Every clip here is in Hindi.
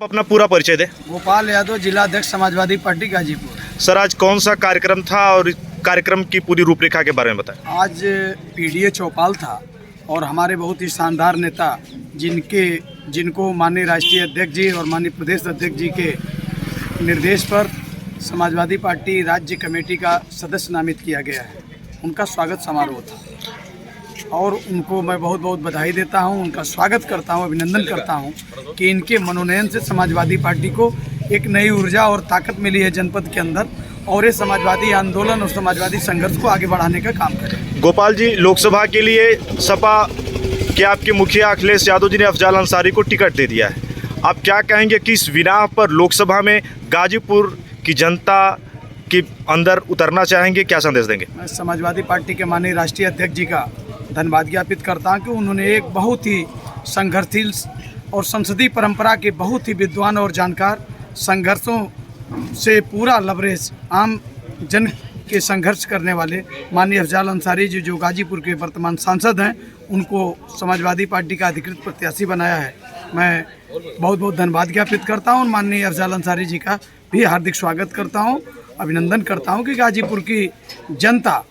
अपना पूरा परिचय दें। गोपाल यादव, जिलाध्यक्ष समाजवादी पार्टी गाजीपुर। सर, आज कौन सा कार्यक्रम था और कार्यक्रम की पूरी रूपरेखा के बारे में बताएं। आज पीडीए चौपाल था और हमारे बहुत ही शानदार नेता जिनको माननीय राष्ट्रीय अध्यक्ष जी और माननीय प्रदेश अध्यक्ष जी के निर्देश पर समाजवादी पार्टी राज्य कमेटी का सदस्य नामित किया गया है, उनका स्वागत समारोह था और उनको मैं बहुत बहुत बधाई देता हूं, उनका स्वागत करता हूं, अभिनंदन करता हूं कि इनके मनोनयन से समाजवादी पार्टी को एक नई ऊर्जा और ताकत मिली है जनपद के अंदर और ये समाजवादी आंदोलन और समाजवादी संघर्ष को आगे बढ़ाने का काम करें। गोपाल जी, लोकसभा के लिए सपा के आपके मुखिया अखिलेश यादव जी ने अफजाल अंसारी को टिकट दे दिया है। आप क्या कहेंगे कि इस विराह पर लोकसभा में गाजीपुर की जनता के अंदर उतरना चाहेंगे, क्या संदेश देंगे? मैं समाजवादी पार्टी के माननीय राष्ट्रीय अध्यक्ष जी का धन्यवाद ज्ञापित करता हूं कि उन्होंने एक बहुत ही संघर्षशील और संसदीय परंपरा के बहुत ही विद्वान और जानकार, संघर्षों से पूरा लबरेज आम जन के संघर्ष करने वाले माननीय अफजाल अंसारी जी, जो गाजीपुर के वर्तमान सांसद हैं, उनको समाजवादी पार्टी का अधिकृत प्रत्याशी बनाया है। मैं बहुत बहुत धन्यवाद ज्ञापित करता हूं और माननीय अफजाल अंसारी जी का भी हार्दिक स्वागत करता हूं, अभिनंदन करता हूं कि गाजीपुर की जनता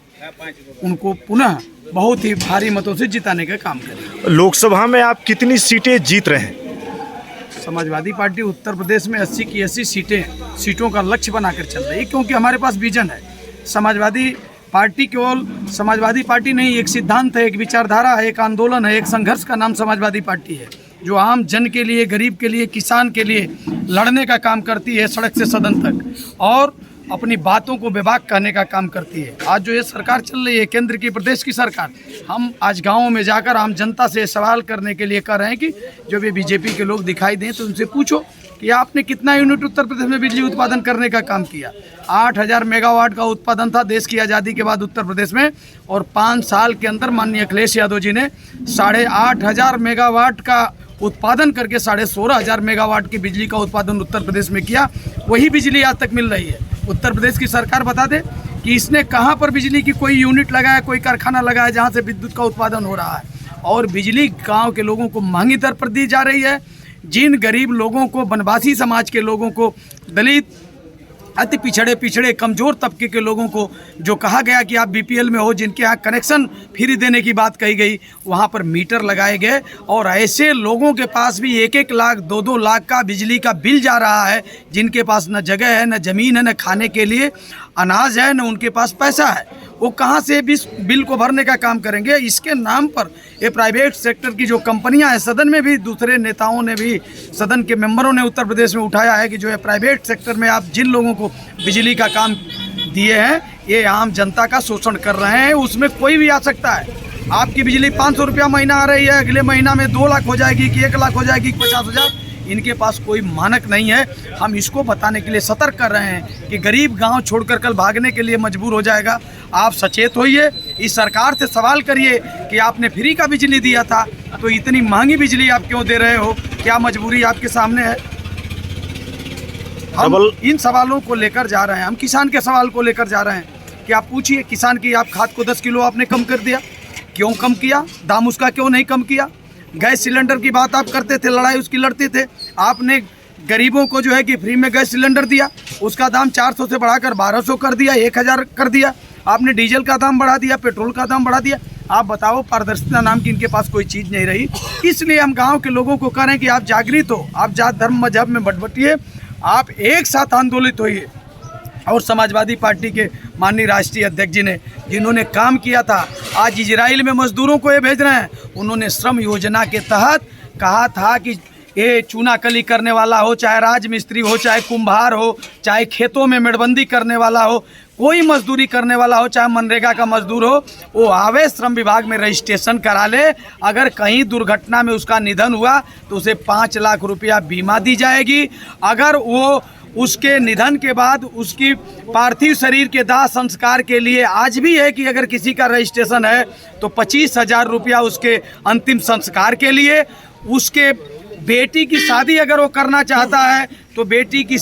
उनको पुनः बहुत ही भारी मतों से जिताने का काम करे। लोकसभा में आप कितनी सीटें जीत रहे हैं? समाजवादी पार्टी उत्तर प्रदेश में 80 की 80 सीटों का लक्ष्य बनाकर चल रही है, क्योंकि हमारे पास विजन है। समाजवादी पार्टी केवल समाजवादी पार्टी नहीं, एक सिद्धांत है, एक विचारधारा है, एक आंदोलन है, एक संघर्ष का नाम समाजवादी पार्टी है, जो आम जन के लिए, गरीब के लिए, किसान के लिए लड़ने का काम करती है, सड़क से सदन तक, और अपनी बातों को बेबाक कहने का काम करती है। आज जो ये सरकार चल रही है, केंद्र की, प्रदेश की सरकार, हम आज गाँवों में जाकर आम जनता से सवाल करने के लिए कर रहे हैं कि जब ये बीजेपी के लोग दिखाई दें तो उनसे पूछो कि आपने कितना यूनिट उत्तर प्रदेश में बिजली उत्पादन करने का काम किया। 8000 मेगावाट का उत्पादन था देश की आज़ादी के बाद उत्तर प्रदेश में, और 5 साल के अंदर माननीय अखिलेश यादव जी ने 8500 मेगावाट का उत्पादन करके 16500 मेगावाट की बिजली का उत्पादन उत्तर प्रदेश में किया। वही बिजली आज तक मिल रही है। उत्तर प्रदेश की सरकार बता दे कि इसने कहां पर बिजली की कोई यूनिट लगाया, कोई कारखाना लगाया जहां से विद्युत का उत्पादन हो रहा है। और बिजली गांव के लोगों को महंगी दर पर दी जा रही है। जिन गरीब लोगों को, वनवासी समाज के लोगों को, दलित, अति पिछड़े कमज़ोर तबके के लोगों को जो कहा गया कि आप बीपीएल में हो, जिनके यहाँ कनेक्शन फ्री देने की बात कही गई, वहाँ पर मीटर लगाए गए और ऐसे लोगों के पास भी 1-1 लाख 2-2 लाख का बिजली का बिल जा रहा है, जिनके पास न जगह है, न ज़मीन है, न खाने के लिए अनाज है, न उनके पास पैसा है। वो कहाँ से भी बिल को भरने का काम करेंगे? इसके नाम पर ये प्राइवेट सेक्टर की जो कंपनियां हैं, सदन में भी दूसरे नेताओं ने भी, सदन के मेंबरों ने उत्तर प्रदेश में उठाया है कि जो है प्राइवेट सेक्टर में आप जिन लोगों को बिजली का काम दिए हैं, ये आम जनता का शोषण कर रहे हैं। उसमें कोई भी आ सकता है। आपकी बिजली 500 रुपया महीना आ रही है, अगले महीना में 2 लाख हो जाएगी कि 1 लाख हो जाएगी, 50,000। इनके पास कोई मानक नहीं है। हम इसको बताने के लिए सतर्क कर रहे हैं कि गरीब गांव छोड़कर कल भागने के लिए मजबूर हो जाएगा। आप सचेत होइए, इस सरकार से सवाल करिए कि आपने फ्री का बिजली दिया था तो इतनी महंगी बिजली आप क्यों दे रहे हो? क्या मजबूरी आपके सामने है? हम इन सवालों को लेकर जा रहे हैं, हम किसान के सवाल को लेकर जा रहे हैं कि आप पूछिए किसान की, आप खाद को 10 किलो आपने कम कर दिया, क्यों कम किया? दाम उसका क्यों नहीं कम किया? गैस सिलेंडर की बात आप करते थे, लड़ाई उसकी लड़ते थे, आपने गरीबों को जो है कि फ्री में गैस सिलेंडर दिया, उसका दाम 400 से बढ़ाकर 1200 कर दिया, 1000 कर दिया। आपने डीजल का दाम बढ़ा दिया, पेट्रोल का दाम बढ़ा दिया। आप बताओ, पारदर्शिता नाम की इनके पास कोई चीज़ नहीं रही। इसलिए हम गांव के लोगों को कह रहे हैं कि आप जागृत हो, आप जात धर्म मजहब में बंटिए, आप एक साथ आंदोलित होइए। और समाजवादी पार्टी के माननीय राष्ट्रीय अध्यक्ष जी ने, जिन्होंने काम किया था, आज इजराइल में मजदूरों को ये भेज रहे हैं। उन्होंने श्रम योजना के तहत कहा था कि ये चूनाकली करने वाला हो, चाहे राजमिस्त्री हो, चाहे कुम्हार हो, चाहे खेतों में मेड़बंदी करने वाला हो, कोई मजदूरी करने वाला हो, चाहे मनरेगा का मजदूर हो, वो आवे, श्रम विभाग में रजिस्ट्रेशन करा ले। अगर कहीं दुर्घटना में उसका निधन हुआ तो उसे 5 लाख रुपया बीमा दी जाएगी। अगर वो उसके निधन के बाद उसकी पार्थिव शरीर के दाह संस्कार के लिए आज भी है कि अगर किसी का रजिस्ट्रेशन है तो 25,000 रुपया उसके अंतिम संस्कार के लिए। उसके बेटी की शादी अगर वो करना चाहता है तो बेटी की